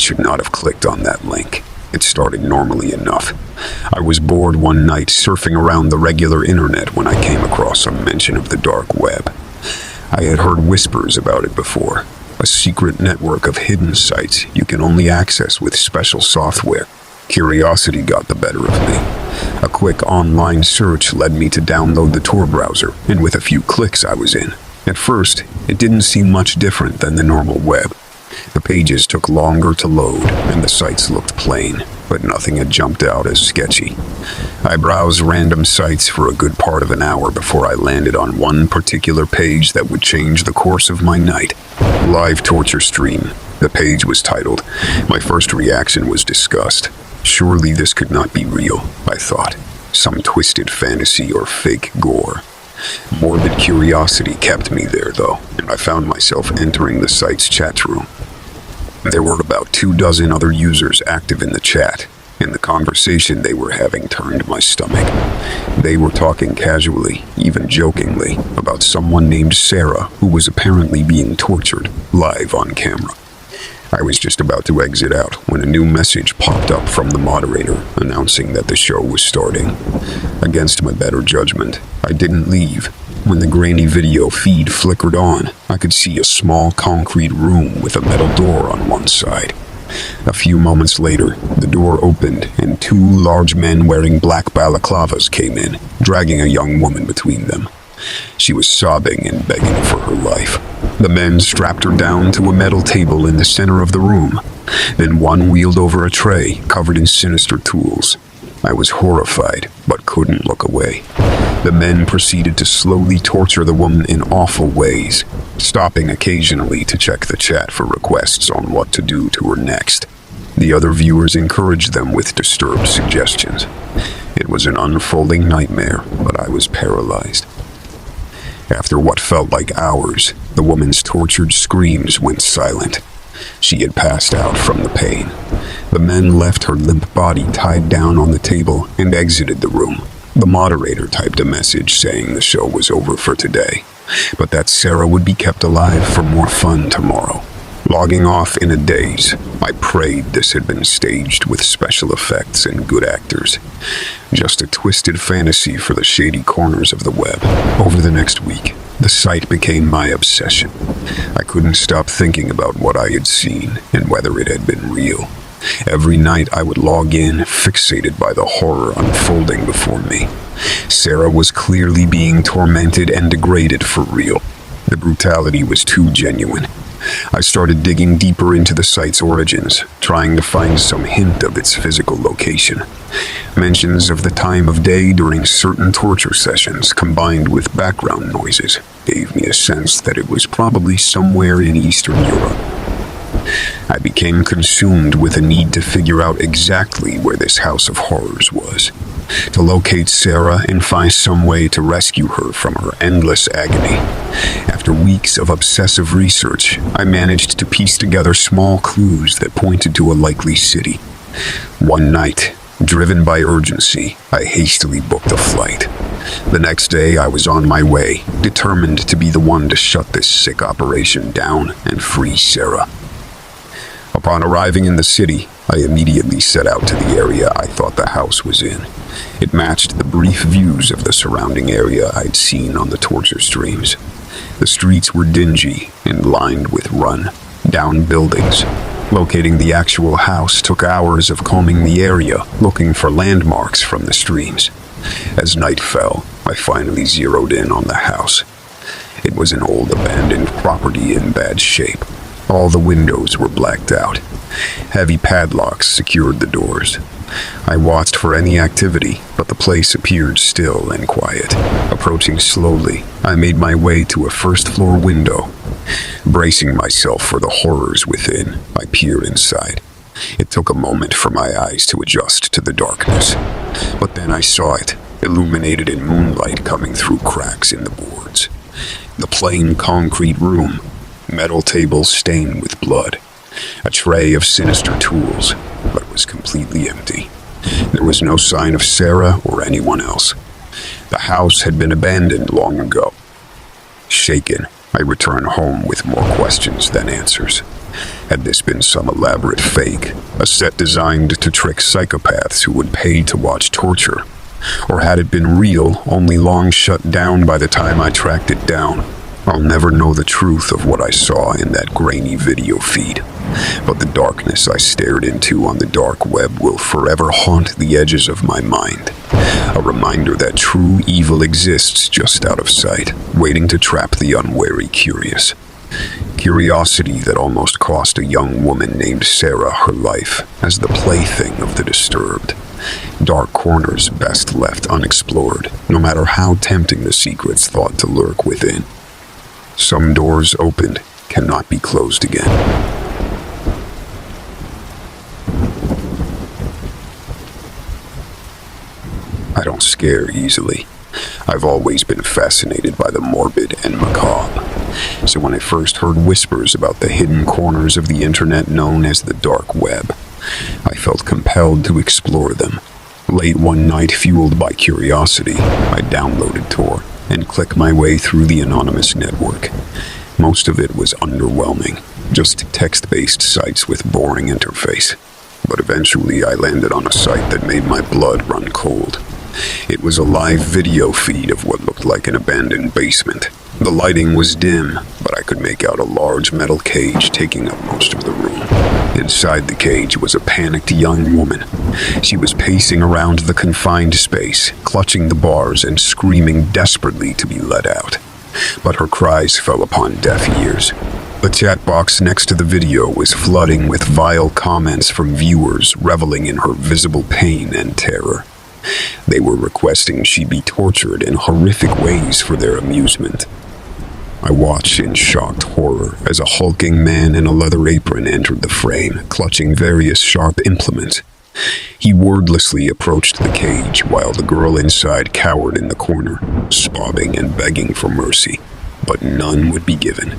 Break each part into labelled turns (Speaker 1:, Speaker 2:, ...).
Speaker 1: should not have clicked on that link. It started normally enough. I was bored one night surfing around the regular internet when I came across some mention of the dark web. I had heard whispers about it before, a secret network of hidden sites you can only access with special software. Curiosity got the better of me. A quick online search led me to download the Tor browser, and with a few clicks I was in. At first, it didn't seem much different than the normal web. The pages took longer to load, and the sites looked plain, but nothing had jumped out as sketchy. I browsed random sites for a good part of an hour before I landed on one particular page that would change the course of my night. Live torture stream. The page was titled. My first reaction was disgust. Surely this could not be real, I thought. Some twisted fantasy or fake gore. Morbid curiosity kept me there, though, and I found myself entering the site's chat room. There were about 24 other users active in the chat, and the conversation they were having turned my stomach. They were talking casually, even jokingly, about someone named Sarah who was apparently being tortured live on camera. I was just about to exit out when a new message popped up from the moderator announcing that the show was starting. Against my better judgment, I didn't leave. When the grainy video feed flickered on, I could see a small concrete room with a metal door on one side. A few moments later, the door opened and two large men wearing black balaclavas came in, dragging a young woman between them. She was sobbing and begging for her life. The men strapped her down to a metal table in the center of the room. Then one wheeled over a tray covered in sinister tools. I was horrified, but couldn't look away. The men proceeded to slowly torture the woman in awful ways, stopping occasionally to check the chat for requests on what to do to her next. The other viewers encouraged them with disturbed suggestions. It was an unfolding nightmare, but I was paralyzed. After what felt like hours, the woman's tortured screams went silent. She had passed out from the pain. The men left her limp body tied down on the table and exited the room. The moderator typed a message saying the show was over for today, but that Sarah would be kept alive for more fun tomorrow. Logging off in a daze, I prayed this had been staged with special effects and good actors. Just a twisted fantasy for the shady corners of the web. Over the next week, the site became my obsession. I couldn't stop thinking about what I had seen and whether it had been real. Every night I would log in, fixated by the horror unfolding before me. Sarah was clearly being tormented and degraded for real. The brutality was too genuine. I started digging deeper into the site's origins, trying to find some hint of its physical location. Mentions of the time of day during certain torture sessions, combined with background noises, gave me a sense that it was probably somewhere in Eastern Europe. I became consumed with a need to figure out exactly where this house of horrors was, to locate Sarah and find some way to rescue her from her endless agony. After weeks of obsessive research, I managed to piece together small clues that pointed to a likely city. One night, driven by urgency, I hastily booked a flight. The next day, I was on my way, determined to be the one to shut this sick operation down and free Sarah. Upon arriving in the city, I immediately set out to the area I thought the house was in. It matched the brief views of the surrounding area I'd seen on the torture streams. The streets were dingy and lined with run-down buildings. Locating the actual house took hours of combing the area, looking for landmarks from the streams. As night fell, I finally zeroed in on the house. It was an old abandoned property in bad shape. All the windows were blacked out. Heavy padlocks secured the doors. I watched for any activity, but the place appeared still and quiet. Approaching slowly, I made my way to a first-floor window. Bracing myself for the horrors within, I peered inside. It took a moment for my eyes to adjust to the darkness, but then I saw it, illuminated in moonlight coming through cracks in the boards. The plain concrete room, metal table stained with blood, a tray of sinister tools, but it was completely empty. There was no sign of Sarah or anyone else. The house had been abandoned long ago. Shaken, I returned home with more questions than answers. Had this been some elaborate fake, a set designed to trick psychopaths who would pay to watch torture? Or had it been real, only long shut down by the time I tracked it down? I'll never know the truth of what I saw in that grainy video feed, but the darkness I stared into on the dark web will forever haunt the edges of my mind. A reminder that true evil exists just out of sight, waiting to trap the unwary curious. Curiosity that almost cost a young woman named Sarah her life as the plaything of the disturbed. Dark corners best left unexplored, no matter how tempting the secrets thought to lurk within. Some doors opened cannot be closed again. I don't scare easily. I've always been fascinated by the morbid and macabre. So when I first heard whispers about the hidden corners of the internet known as the dark web, I felt compelled to explore them. Late one night, fueled by curiosity, I downloaded Tor and clicked my way through the anonymous network. Most of it was underwhelming, just text-based sites with boring interface. But eventually I landed on a site that made my blood run cold. It was a live video feed of what looked like an abandoned basement. The lighting was dim, but I could make out a large metal cage taking up most of the room. Inside the cage was a panicked young woman. She was pacing around the confined space, clutching the bars and screaming desperately to be let out. But her cries fell upon deaf ears. The chat box next to the video was flooding with vile comments from viewers reveling in her visible pain and terror. They were requesting she be tortured in horrific ways for their amusement. I watched in shocked horror as a hulking man in a leather apron entered the frame, clutching various sharp implements. He wordlessly approached the cage while the girl inside cowered in the corner, sobbing and begging for mercy. But none would be given.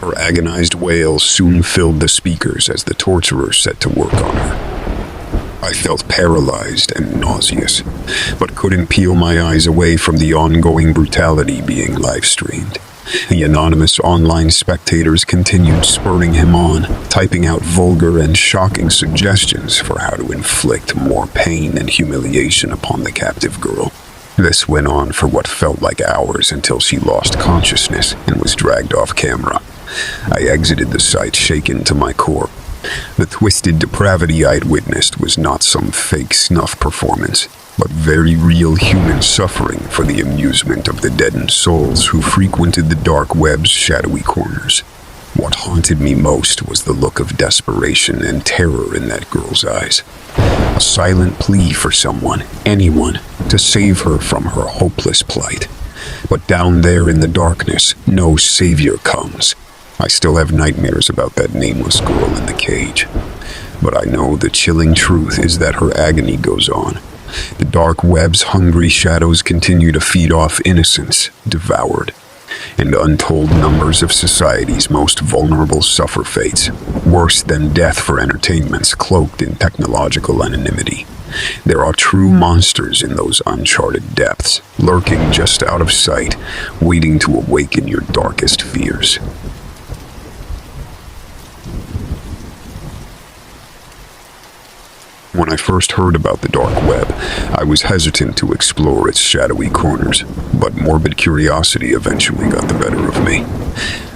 Speaker 1: Her agonized wails soon filled the speakers as the torturer set to work on her. I felt paralyzed and nauseous, but couldn't peel my eyes away from the ongoing brutality being live-streamed. The anonymous online spectators continued spurring him on, typing out vulgar and shocking suggestions for how to inflict more pain and humiliation upon the captive girl. This went on for what felt like hours until she lost consciousness and was dragged off camera. I exited the site shaken to my core. The twisted depravity I'd witnessed was not some fake snuff performance, but very real human suffering for the amusement of the deadened souls who frequented the dark web's shadowy corners. What haunted me most was the look of desperation and terror in that girl's eyes. A silent plea for someone, anyone, to save her from her hopeless plight. But down there in the darkness, no savior comes. I still have nightmares about that nameless girl in the cage. But I know the chilling truth is that her agony goes on. The dark web's hungry shadows continue to feed off innocence, devoured. And untold numbers of society's most vulnerable suffer fates, worse than death for entertainments cloaked in technological anonymity. There are true monsters in those uncharted depths, lurking just out of sight, waiting to awaken your darkest fears. When I first heard about the dark web, I was hesitant to explore its shadowy corners, but morbid curiosity eventually got the better of me.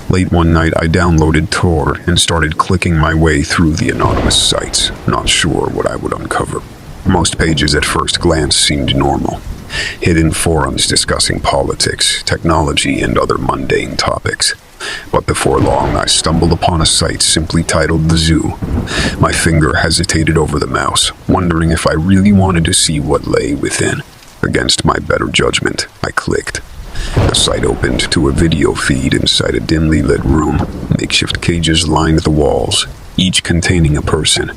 Speaker 1: Late one night, I downloaded Tor and started clicking my way through the anonymous sites, not sure what I would uncover. Most pages at first glance seemed normal. Hidden forums discussing politics, technology, and other mundane topics. But before long, I stumbled upon a site simply titled The Zoo. My finger hesitated over the mouse, wondering if I really wanted to see what lay within. Against my better judgment, I clicked. The site opened to a video feed inside a dimly lit room. Makeshift cages lined the walls, each containing a person.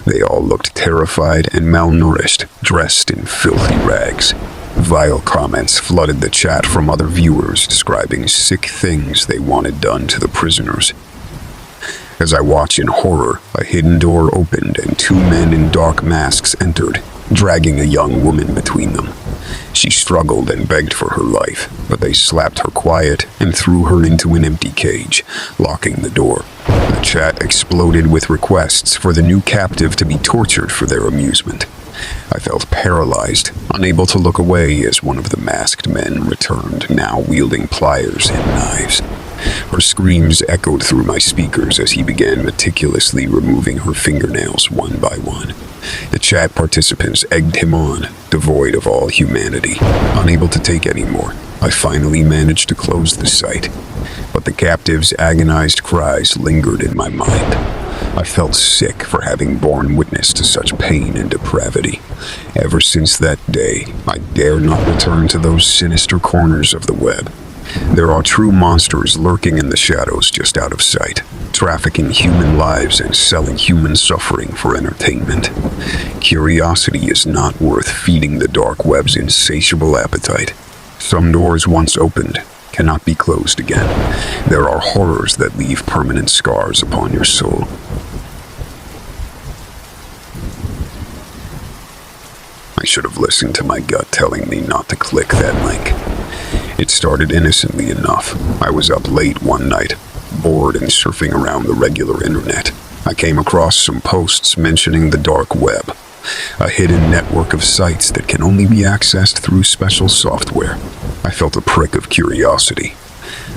Speaker 1: They all looked terrified and malnourished, dressed in filthy rags. Vile comments flooded the chat from other viewers describing sick things they wanted done to the prisoners. As I watched in horror, a hidden door opened and two men in dark masks entered, dragging a young woman between them. She She struggled and begged for her life, but they slapped her quiet and threw her into an empty cage, locking the door. The chat exploded with requests for the new captive to be tortured for their amusement. I felt paralyzed, unable to look away as one of the masked men returned, now wielding pliers and knives. Her screams echoed through my speakers as he began meticulously removing her fingernails one by one. The chat participants egged him on, devoid of all humanity. Unable to take any more, I finally managed to close the site. But the captive's agonized cries lingered in my mind. I felt sick for having borne witness to such pain and depravity. Ever since that day, I dare not return to those sinister corners of the web. There are true monsters lurking in the shadows just out of sight, trafficking human lives and selling human suffering for entertainment. Curiosity is not worth feeding the dark web's insatiable appetite. Some doors once opened cannot be closed again. There are horrors that leave permanent scars upon your soul. I should have listened to my gut telling me not to click that link. It started innocently enough. I was up late one night, bored and surfing around the regular internet. I came across some posts mentioning the dark web, a hidden network of sites that can only be accessed through special software. I felt a prick of curiosity.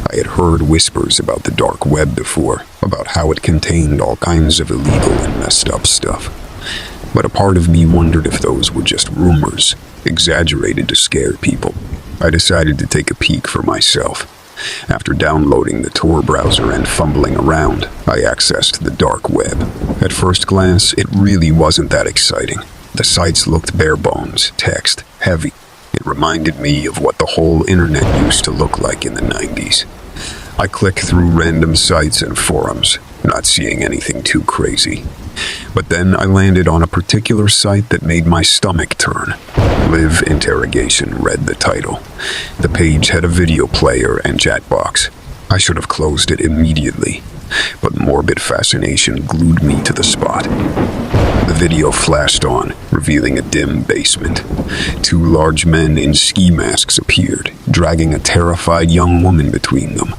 Speaker 1: I had heard whispers about the dark web before, about how it contained all kinds of illegal and messed up stuff. But a part of me wondered if those were just rumors, exaggerated to scare people. I decided to take a peek for myself. After downloading the Tor browser and fumbling around, I accessed the dark web. At first glance, it really wasn't that exciting. The sites looked bare bones, text, heavy. It reminded me of what the whole internet used to look like in the 90s. I clicked through random sites and forums, not seeing anything too crazy. But then I landed on a particular site that made my stomach turn. Live interrogation read the title. The page had a video player and chat box. I should have closed it immediately, but morbid fascination glued me to the spot. The video flashed on, revealing a dim basement. Two large men in ski masks appeared, dragging a terrified young woman between them.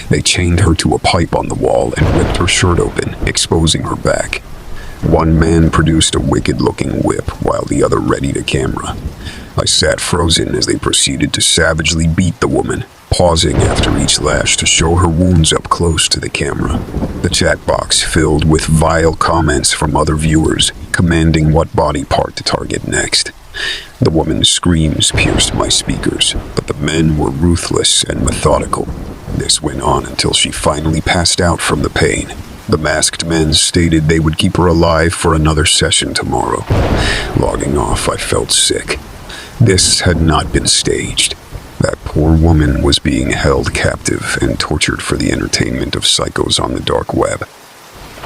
Speaker 1: They chained her to a pipe on the wall and ripped her shirt open, exposing her back. One man produced a wicked-looking whip while the other readied a camera. I sat frozen as they proceeded to savagely beat the woman, pausing after each lash to show her wounds up close to the camera. The chat box filled with vile comments from other viewers, commanding what body part to target next. The woman's screams pierced my speakers, but the men were ruthless and methodical. This went on until she finally passed out from the pain. The masked men stated they would keep her alive for another session tomorrow. Logging off, I felt sick. This had not been staged. That poor woman was being held captive and tortured for the entertainment of psychos on the dark web.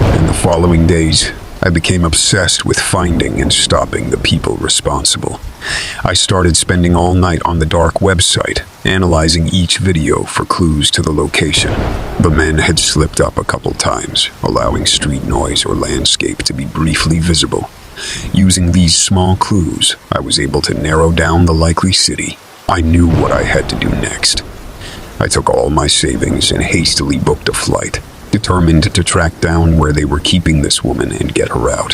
Speaker 1: In the following days, I became obsessed with finding and stopping the people responsible. I started spending all night on the dark website, analyzing each video for clues to the location. The men had slipped up a couple times, allowing street noise or landscape to be briefly visible. Using these small clues, I was able to narrow down the likely city. I knew what I had to do next. I took all my savings and hastily booked a flight, determined to track down where they were keeping this woman and get her out.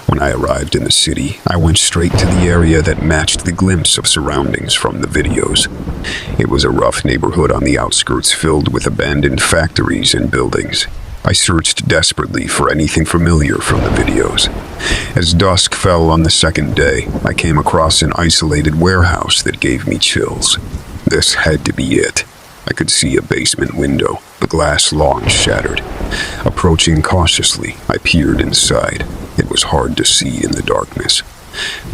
Speaker 1: When I arrived in the city, I went straight to the area that matched the glimpse of surroundings from the videos. It was a rough neighborhood on the outskirts filled with abandoned factories and buildings. I searched desperately for anything familiar from the videos. As dusk fell on the second day, I came across an isolated warehouse that gave me chills. This had to be it. I could see a basement window, the glass long shattered. Approaching cautiously, I peered inside. It was hard to see in the darkness,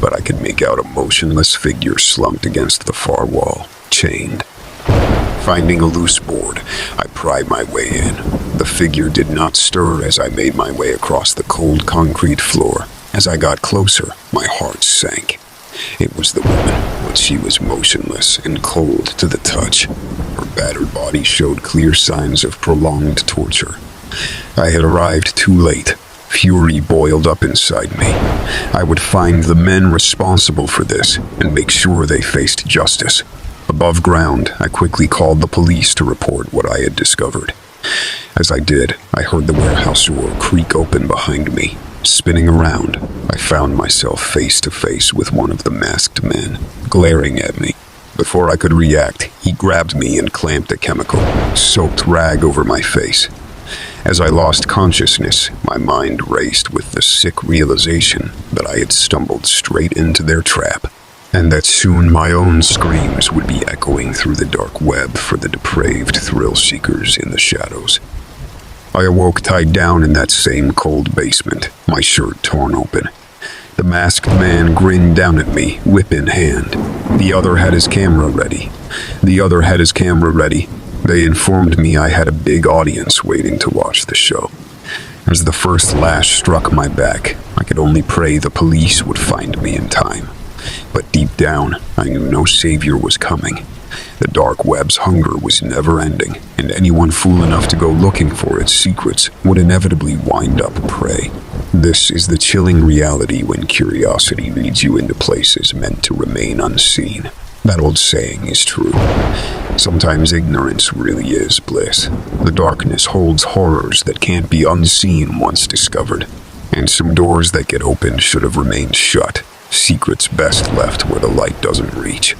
Speaker 1: but I could make out a motionless figure slumped against the far wall, chained. Finding a loose board, I pried my way in. The figure did not stir as I made my way across the cold concrete floor. As I got closer, my heart sank. It was the woman, but she was motionless and cold to the touch. Her battered body showed clear signs of prolonged torture. I had arrived too late. Fury boiled up inside me. I would find the men responsible for this and make sure they faced justice. Above ground, I quickly called the police to report what I had discovered. As I did, I heard the warehouse door creak open behind me. Spinning around, I found myself face to face with one of the masked men, glaring at me. Before I could react, he grabbed me and clamped a chemical-soaked rag over my face. As I lost consciousness, my mind raced with the sick realization that I had stumbled straight into their trap, and that soon my own screams would be echoing through the dark web for the depraved thrill-seekers in the shadows. I awoke tied down in that same cold basement, my shirt torn open. The masked man grinned down at me, whip in hand. The other had his camera ready. They informed me I had a big audience waiting to watch the show. As the first lash struck my back, I could only pray the police would find me in time. But deep down, I knew no savior was coming. The dark web's hunger was never ending, and anyone fool enough to go looking for its secrets would inevitably wind up prey. This is the chilling reality when curiosity leads you into places meant to remain unseen. That old saying is true. Sometimes ignorance really is bliss. The darkness holds horrors that can't be unseen once discovered, and some doors that get opened should have remained shut. Secrets best left where the light doesn't reach.